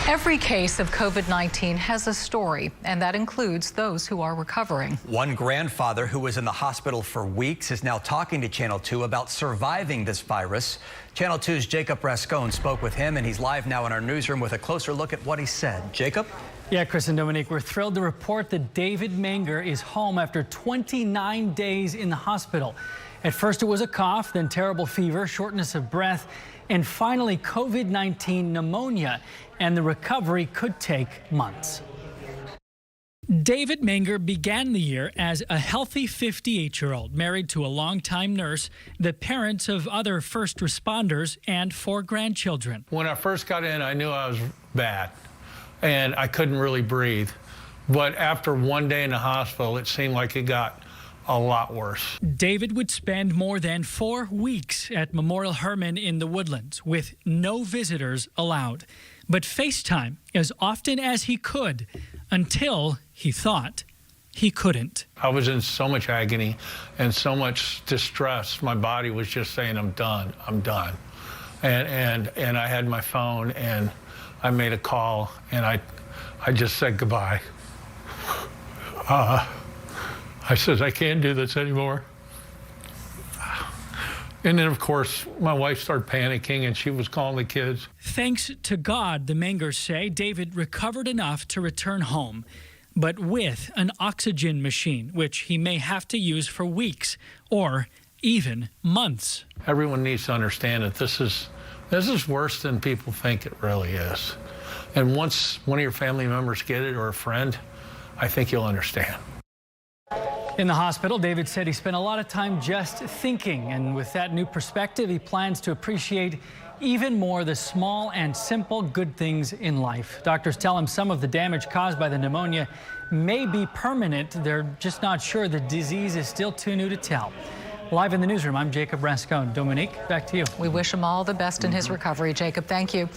Every case of COVID-19 has a story, and that includes those who are recovering. One grandfather who was in the hospital for weeks is now talking to Channel 2 about surviving this virus. Channel 2's Jacob Rascone spoke with him, and he's live now in our newsroom with a closer look at what he said. Jacob? Yeah, Chris and Dominique, we're thrilled to report that David Menger is home after 29 days in the hospital. At first it was a cough, then terrible fever, shortness of breath, and finally COVID-19 pneumonia, and the recovery could take months. David Menger began the year as a healthy 58-year-old, married to a longtime nurse, the parents of other first responders, and 4 grandchildren. When I first got in, I knew I was bad, and I couldn't really breathe. But after one day in the hospital, it seemed like it got a lot worse. David would spend more than 4 weeks at Memorial Hermann in the Woodlands with no visitors allowed, but FaceTime as often as he could until he thought he couldn't. I was in so much agony and so much distress. My body was just saying, I'm done, I'm done. And I had my phone and I made a call and I just said goodbye. I said, I can't do this anymore. And then, of course, my wife started panicking, and she was calling the kids. Thanks to God, the Mengers say, David recovered enough to return home, but with an oxygen machine, which he may have to use for weeks or even months. Everyone needs to understand that this is worse than people think it really is. And once one of your family members get it, or a friend, I think you'll understand. In the hospital, David said he spent a lot of time just thinking, and with that new perspective, he plans to appreciate even more the small and simple good things in life. Doctors tell him some of the damage caused by the pneumonia may be permanent. They're just not sure. The disease is still too new to tell. Live in the newsroom, I'm Jacob Rascone. Dominique, back to you. We wish him all the best in his recovery. Jacob, thank you.